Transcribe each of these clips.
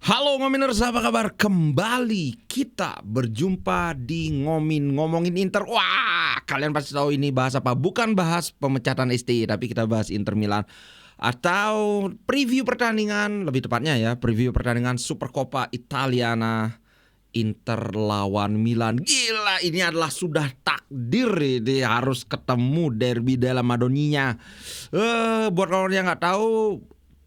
Halo Ngominers, apa kabar? Kembali kita berjumpa di ngomongin Inter. Wah, kalian pasti tahu ini bahas apa? Bukan bahas pemecatan STI, tapi kita bahas Inter Milan atau preview pertandingan, lebih tepatnya ya, preview pertandingan Supercoppa Italiana Inter lawan Milan. Gila, ini adalah sudah takdir, ini harus ketemu derby della Madonnina. Buat kalian yang nggak tahu,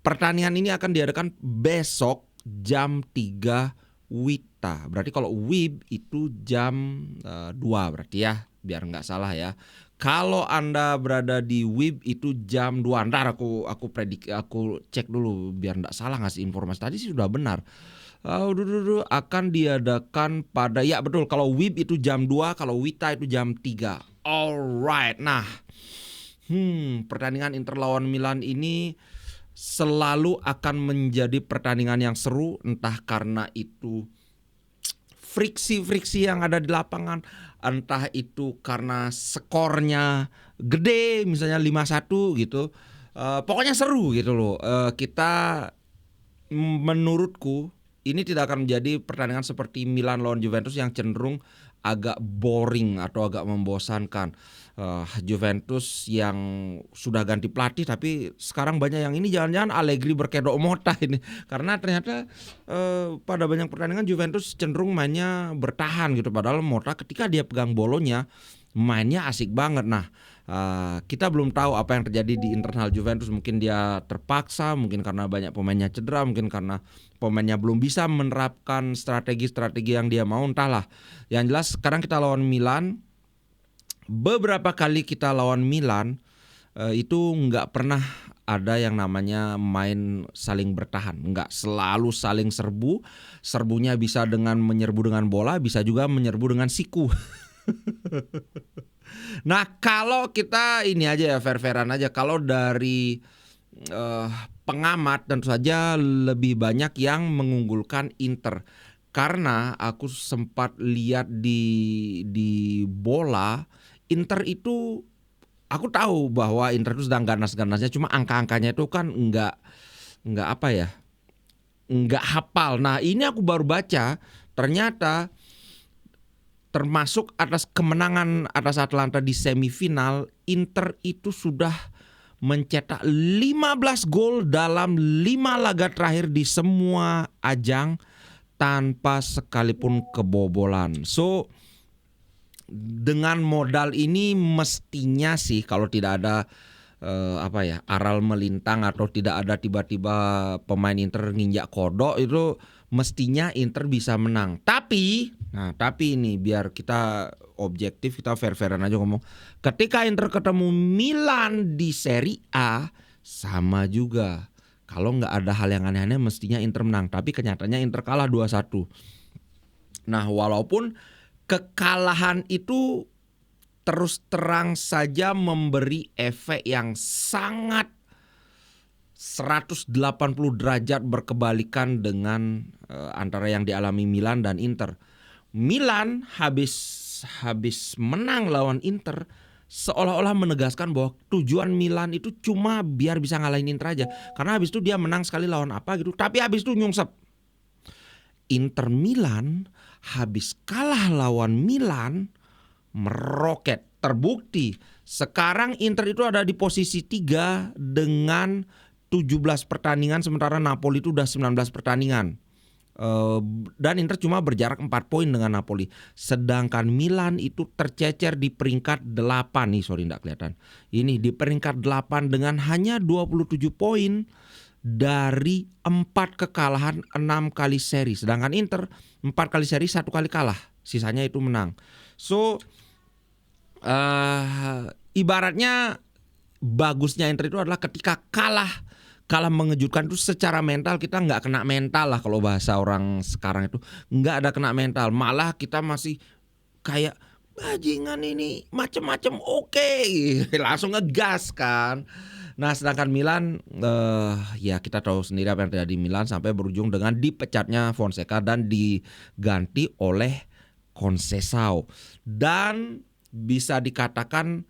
pertandingan ini akan diadakan besok jam 3 WITA. Berarti kalau WIB itu jam 2 berarti ya, biar nggak salah ya. Kalau Anda berada di WIB itu jam 2. Ntar aku cek dulu biar nggak salah ngasih informasi. Tadi sih sudah benar. Akan diadakan pada, ya betul, kalau WIB itu jam 2, kalau WITA itu jam 3. Alright. Nah, pertandingan Inter lawan Milan ini selalu akan menjadi pertandingan yang seru, entah karena itu friksi-friksi yang ada di lapangan, entah itu karena skornya gede, misalnya 5-1 gitu. Pokoknya seru gitu loh. Menurutku ini tidak akan menjadi pertandingan seperti Milan lawan Juventus yang cenderung agak boring atau agak membosankan. Juventus yang sudah ganti pelatih, tapi sekarang banyak yang ini jangan-jangan Allegri berkedok mota ini, karena ternyata pada banyak pertandingan Juventus cenderung mainnya bertahan gitu, padahal Mota ketika dia pegang bolonya mainnya asik banget. Nah, kita belum tahu apa yang terjadi di internal Juventus. Mungkin dia terpaksa, mungkin karena banyak pemainnya cedera, mungkin karena pemainnya belum bisa menerapkan strategi-strategi yang dia mau, entahlah. Yang jelas sekarang kita lawan Milan. Beberapa kali kita lawan Milan itu nggak pernah ada yang namanya main saling bertahan, nggak selalu saling serbu. Serbunya bisa dengan menyerbu dengan bola, bisa juga menyerbu dengan siku. Nah, kalau kita ini aja ya, fair-fairan aja. Kalau dari pengamat tentu saja lebih banyak yang mengunggulkan Inter. Karena aku sempat lihat di bola, Inter itu, aku tahu bahwa Inter itu sedang ganas-ganasnya, cuma angka-angkanya itu kan nggak apa ya, nggak hafal. Nah, ini aku baru baca, ternyata termasuk atas kemenangan atas Atalanta di semifinal, Inter itu sudah mencetak 15 gol dalam 5 laga terakhir di semua ajang tanpa sekalipun kebobolan. So, dengan modal ini mestinya sih, kalau tidak ada aral melintang atau tidak ada tiba-tiba pemain Inter nginjak kodok, itu mestinya Inter bisa menang. Tapi ini biar kita objektif, kita fair-fairan aja ngomong. Ketika Inter ketemu Milan di Serie A, sama juga. Kalau nggak ada hal yang aneh-aneh mestinya Inter menang. Tapi kenyataannya Inter kalah 2-1. Nah, walaupun kekalahan itu terus terang saja memberi efek yang sangat 180 derajat berkebalikan dengan antara yang dialami Milan dan Inter. Milan habis menang lawan Inter seolah-olah menegaskan bahwa tujuan Milan itu cuma biar bisa ngalahin Inter aja. Karena habis itu dia menang sekali lawan apa gitu, tapi habis itu nyungsep. Inter Milan habis kalah lawan Milan meroket. Terbukti sekarang Inter itu ada di posisi 3 dengan 17 pertandingan, sementara Napoli itu udah 19 pertandingan. Dan Inter cuma berjarak 4 poin dengan Napoli. Sedangkan Milan itu tercecer di peringkat 8 nih, sorry enggak kelihatan. Ini di peringkat 8 dengan hanya 27 poin dari 4 kekalahan 6 kali seri. Sedangkan Inter 4 kali seri 1 kali kalah, sisanya itu menang. So ibaratnya bagusnya Inter itu adalah ketika kalah mengejutkan itu secara mental kita nggak kena mental lah, kalau bahasa orang sekarang itu nggak ada kena mental, malah kita masih kayak bajingan ini macem-macem, oke. Langsung ngegas kan. Nah, sedangkan Milan ya kita tahu sendiri apa yang terjadi di Milan sampai berujung dengan dipecatnya Fonseca dan diganti oleh Conceição. Dan bisa dikatakan,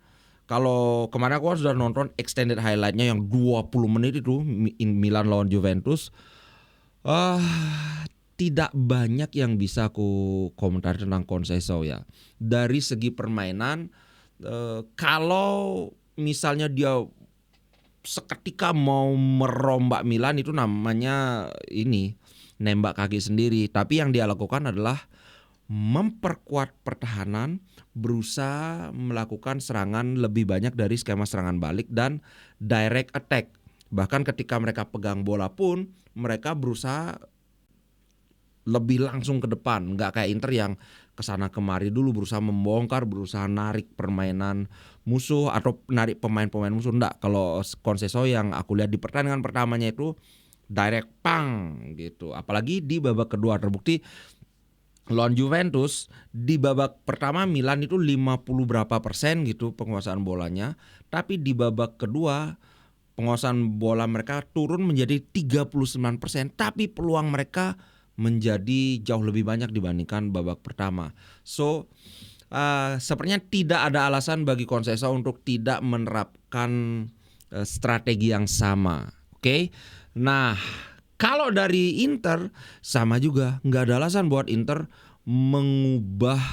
kalau kemarin aku sudah nonton extended highlightnya yang 20 menit itu Milan lawan Juventus, tidak banyak yang bisa aku komentari tentang Conceição ya. Dari segi permainan, kalau misalnya dia seketika mau merombak Milan itu namanya ini nembak kaki sendiri. Tapi yang dia lakukan adalah memperkuat pertahanan, berusaha melakukan serangan lebih banyak dari skema serangan balik dan direct attack. Bahkan ketika mereka pegang bola pun mereka berusaha lebih langsung ke depan, nggak kayak Inter yang kesana kemari dulu berusaha membongkar, berusaha narik permainan musuh atau narik pemain-pemain musuh. Enggak, kalau Conceição yang aku lihat di pertandingan pertamanya itu direct pang gitu. Apalagi di babak kedua terbukti lawan Juventus di babak pertama Milan itu 50 berapa persen gitu penguasaan bolanya, tapi di babak kedua penguasaan bola mereka turun menjadi 39%, tapi peluang mereka menjadi jauh lebih banyak dibandingkan babak pertama. So sepertinya tidak ada alasan bagi Conceição untuk tidak menerapkan strategi yang sama. Oke? Nah, kalau dari Inter sama juga, nggak ada alasan buat Inter mengubah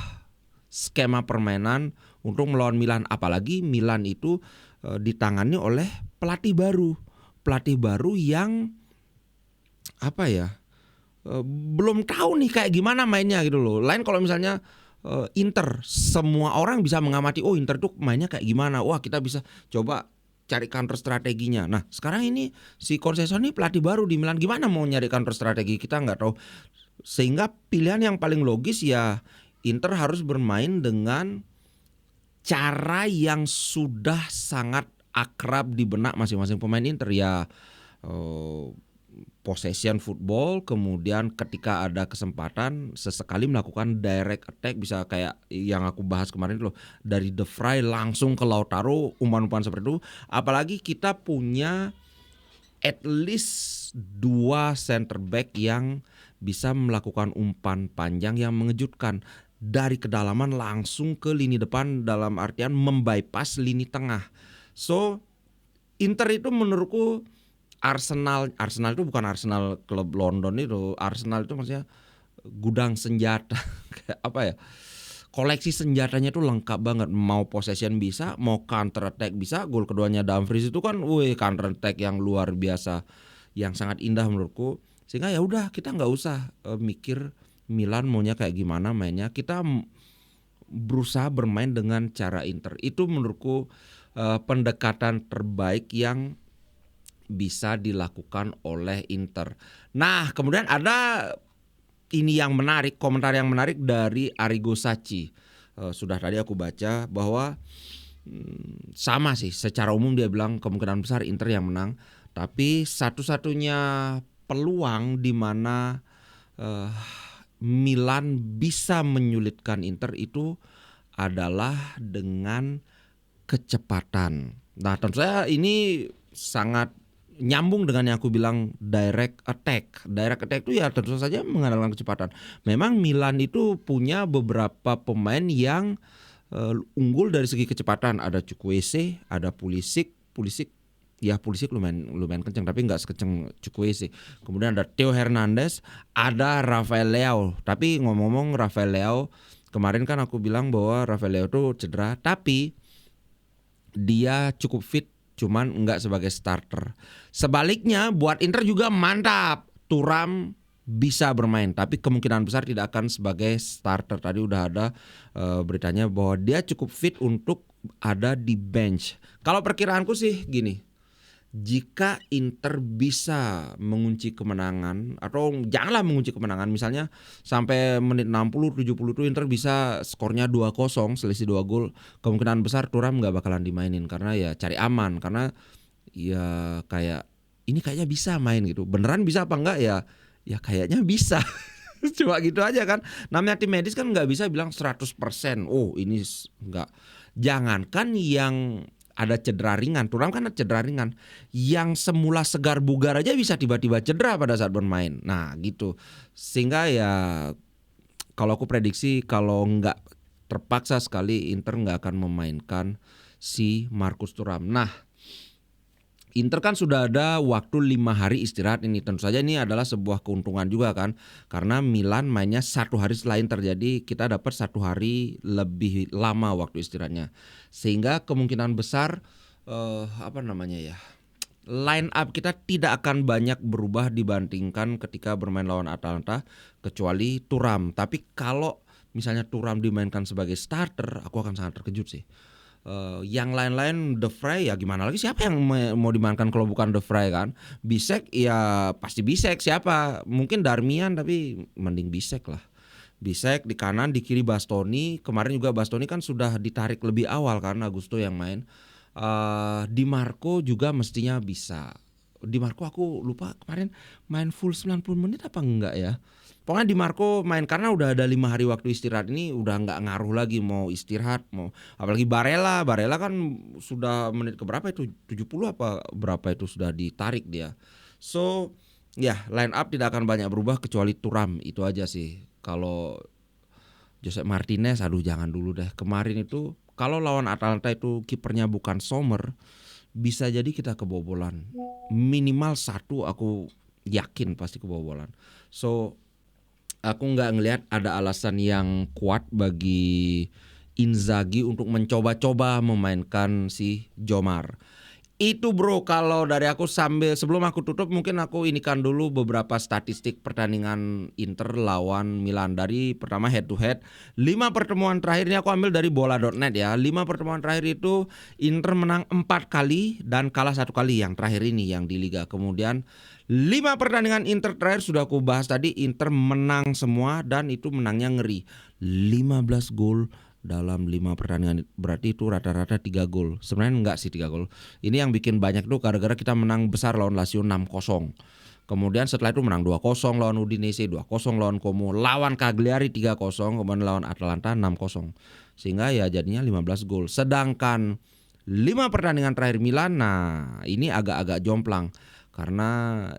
skema permainan untuk melawan Milan. Apalagi Milan itu ditangani oleh pelatih baru yang apa ya, belum tahu nih kayak gimana mainnya gitu loh. Lain kalau misalnya Inter, semua orang bisa mengamati, oh Inter tuh mainnya kayak gimana, wah kita bisa coba cari counter strateginya. Nah sekarang ini si Conceição ini pelatih baru di Milan, gimana mau nyari counter strategi, kita nggak tahu. Sehingga pilihan yang paling logis ya Inter harus bermain dengan cara yang sudah sangat akrab di benak masing-masing pemain Inter ya, possession football, kemudian ketika ada kesempatan sesekali melakukan direct attack, bisa kayak yang aku bahas kemarin loh, dari De Vrij langsung ke Lautaro, umpan-umpan seperti itu. Apalagi kita punya at least 2 center back yang bisa melakukan umpan panjang yang mengejutkan dari kedalaman langsung ke lini depan, dalam artian membypass lini tengah. So Inter itu menurutku Arsenal itu bukan Arsenal klub London itu. Arsenal itu maksudnya gudang senjata. Apa ya? Koleksi senjatanya itu lengkap banget. Mau possession bisa, mau counter attack bisa. Gol keduanya Dumfries itu kan counter attack yang luar biasa, yang sangat indah menurutku. Sehingga ya udah, kita nggak usah mikir Milan maunya kayak gimana mainnya. Kita berusaha bermain dengan cara Inter. Itu menurutku pendekatan terbaik yang bisa dilakukan oleh Inter. Nah, kemudian ada ini yang menarik, komentar yang menarik dari Arrigo Sacchi. Sudah tadi aku baca bahwa sama sih, secara umum dia bilang kemungkinan besar Inter yang menang. Tapi satu-satunya peluang di mana Milan bisa menyulitkan Inter itu adalah dengan kecepatan. Nah, tentu saja ini sangat nyambung dengan yang aku bilang direct attack. Direct attack itu ya tentu saja mengandalkan kecepatan. Memang Milan itu punya beberapa pemain yang unggul dari segi kecepatan. Ada Chukwueze, ada Pulisic lumayan kencang tapi nggak sekencang Chukwueze. Kemudian ada Theo Hernandez, ada Rafael Leao. Tapi ngomong-ngomong Rafael Leao, kemarin kan aku bilang bahwa Rafael Leao itu cedera, tapi dia cukup fit, cuman nggak sebagai starter. Sebaliknya buat Inter juga mantap, Thuram bisa bermain, tapi kemungkinan besar tidak akan sebagai starter. Tadi udah ada beritanya bahwa dia cukup fit untuk ada di bench. Kalau perkiraanku sih gini, jika Inter bisa mengunci kemenangan, atau janganlah mengunci kemenangan, misalnya sampai menit 60-70 itu Inter bisa skornya 2-0, selisih 2 gol, kemungkinan besar Thuram gak bakalan dimainin karena ya cari aman, karena ya kayak ini kayaknya bisa main gitu. Beneran bisa apa enggak ya? Ya kayaknya bisa. Cuma gitu aja kan. Namanya tim medis kan gak bisa bilang 100%. Oh ini enggak. Jangankan yang ada cedera ringan, Thuram kan ada cedera ringan, yang semula segar bugar aja bisa tiba-tiba cedera pada saat bermain. Nah gitu, sehingga ya kalau aku prediksi kalau nggak terpaksa sekali Inter nggak akan memainkan si Marcus Thuram. Nah Inter kan sudah ada waktu 5 hari istirahat ini. Tentu saja ini adalah sebuah keuntungan juga kan. Karena Milan mainnya 1 hari setelah Inter. Jadi kita dapat 1 hari lebih lama waktu istirahatnya. Sehingga kemungkinan besar line up kita tidak akan banyak berubah dibandingkan ketika bermain lawan Atalanta kecuali Thuram. Tapi kalau misalnya Thuram dimainkan sebagai starter, aku akan sangat terkejut sih. Yang lain-lain De Vrij ya gimana lagi, siapa yang mau dimainkan kalau bukan De Vrij kan. Bisek ya pasti Bisek, siapa mungkin Darmian tapi mending Bisek lah. Bisek di kanan, di kiri Bastoni. Kemarin juga Bastoni kan sudah ditarik lebih awal kan, Augusto yang main. Di Marco juga mestinya bisa. Di Marco aku lupa kemarin main full 90 menit apa enggak ya. Pokoknya Di Marco main karena udah ada 5 hari waktu istirahat, ini udah nggak ngaruh lagi mau istirahat mau, apalagi Barella kan sudah menit keberapa itu 70 apa berapa itu sudah ditarik dia. So ya line up tidak akan banyak berubah kecuali Thuram, itu aja sih. Kalau Josep Martinez aduh jangan dulu deh. Kemarin itu kalau lawan Atalanta itu kipernya bukan Sommer, bisa jadi kita kebobolan. Minimal 1 aku yakin pasti kebobolan. So aku nggak ngelihat ada alasan yang kuat bagi Inzaghi untuk mencoba-coba memainkan si Jomar. Itu bro, kalau dari aku sebelum aku tutup mungkin aku inikan dulu beberapa statistik pertandingan Inter lawan Milan. Dari pertama head to head 5 pertemuan terakhir ini aku ambil dari bola.net ya. 5 pertemuan terakhir itu Inter menang 4 kali dan kalah 1 kali yang terakhir ini yang di Liga. Kemudian 5 pertandingan Inter terakhir sudah aku bahas tadi, Inter menang semua dan itu menangnya ngeri. 15 gol dalam 5 pertandingan, berarti itu rata-rata 3 gol. Sebenarnya enggak sih 3 gol. Ini yang bikin banyak tuh gara-gara kita menang besar lawan Lazio 6-0. Kemudian setelah itu menang 2-0 lawan Udinese, 2-0 lawan Como, lawan Cagliari 3-0, kemudian lawan Atalanta 6-0. Sehingga ya jadinya 15 gol. Sedangkan 5 pertandingan terakhir Milan, nah ini agak-agak jomplang. Karena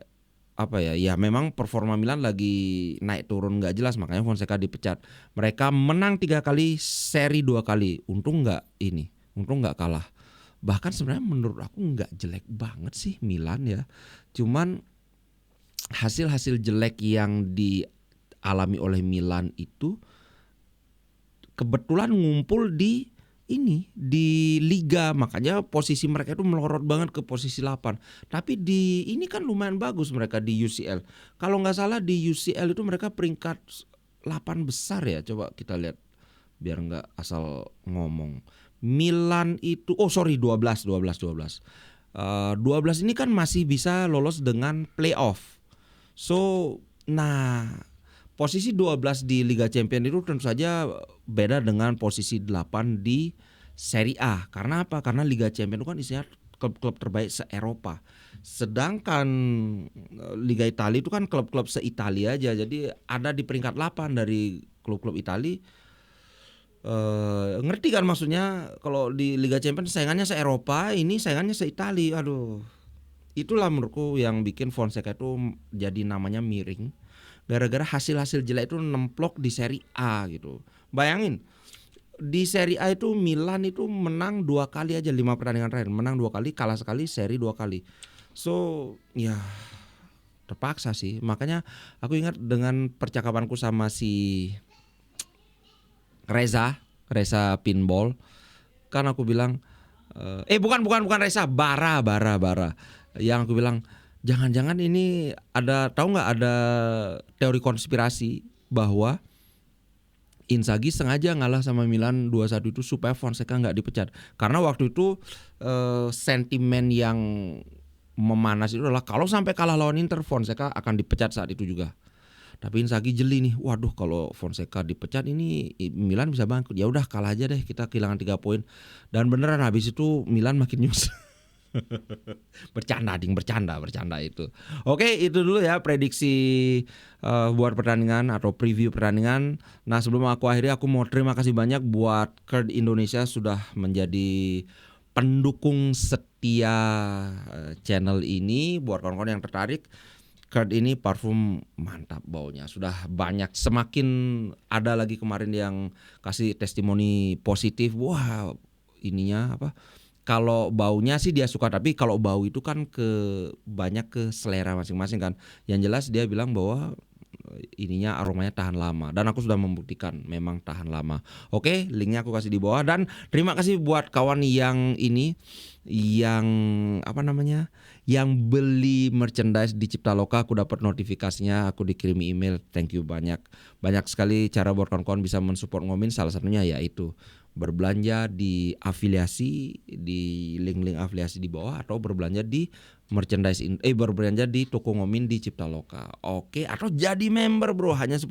ya memang performa Milan lagi naik turun nggak jelas, makanya Fonseca dipecat. Mereka menang 3 kali, seri 2 kali. Untung nggak kalah. Bahkan sebenarnya menurut aku nggak jelek banget sih Milan ya. Cuman hasil-hasil jelek yang dialami oleh Milan itu kebetulan ngumpul di Liga, makanya posisi mereka itu melorot banget ke posisi 8. Tapi di ini kan lumayan bagus mereka di UCL. Kalau nggak salah di UCL itu mereka peringkat 8 besar ya. Coba kita lihat biar nggak asal ngomong. Milan itu 12. 12 ini kan masih bisa lolos dengan playoff. So, posisi 12 di Liga Champions itu tentu saja beda dengan posisi 8 di Serie A. Karena apa? Karena Liga Champions itu kan isinya klub-klub terbaik se-Eropa. Sedangkan Liga Italia itu kan klub-klub se-Italia aja. Jadi ada di peringkat 8 dari klub-klub Italia. Ngerti kan maksudnya? Kalau di Liga Champions saingannya se-Eropa, ini saingannya se-Italia. Aduh. Itulah menurutku yang bikin Fonseca itu jadi namanya miring. Gara-gara hasil-hasil jelek itu nemplok di Serie A gitu. Bayangin, di Serie A itu Milan itu menang 2 kali aja 5 pertandingan terakhir. Menang 2 kali, kalah sekali, seri 2 kali. So, ya terpaksa sih. Makanya aku ingat dengan percakapanku sama si Reza Pinball. Kan aku bilang bukan Reza, Bara. Yang aku bilang jangan-jangan ini tahu nggak ada teori konspirasi bahwa Inzaghi sengaja ngalah sama Milan 2-1 itu supaya Fonseca nggak dipecat. Karena waktu itu sentimen yang memanas itu adalah kalau sampai kalah lawan Inter, Fonseca akan dipecat saat itu juga. Tapi Inzaghi jeli nih, waduh kalau Fonseca dipecat ini Milan bisa bangkrut. Ya udah kalah aja deh, kita kehilangan 3 poin. Dan beneran habis itu Milan makin nyusah. bercanda itu. Oke, itu dulu ya prediksi buat pertandingan atau preview pertandingan. Nah, sebelum aku akhiri, aku mau terima kasih banyak buat Kurt Indonesia sudah menjadi pendukung setia channel ini. Buat kawan-kawan yang tertarik, Kurt ini parfum mantap baunya. Sudah banyak, semakin ada lagi kemarin yang kasih testimoni positif. Wah, Kalau baunya sih dia suka, tapi kalau bau itu kan banyak ke selera masing-masing kan. Yang jelas dia bilang bahwa ininya aromanya tahan lama, dan aku sudah membuktikan memang tahan lama. Oke, linknya aku kasih di bawah. Dan terima kasih buat kawan yang yang apa namanya, yang beli merchandise di Ciptaloka. Aku dapat notifikasinya, aku dikirimi email. Thank you banyak sekali cara buat kawan-kawan bisa mensupport Ngomin. Salah satunya yaitu berbelanja di afiliasi, di link-link afiliasi di bawah, atau berbelanja di berbelanja di toko Ngomin di Ciptaloka. Oke, atau jadi member bro, hanya 10.000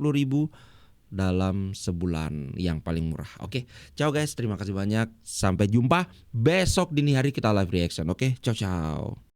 dalam sebulan, yang paling murah. Oke, ciao guys, terima kasih banyak. Sampai jumpa besok dini hari kita live reaction. Oke, ciao ciao.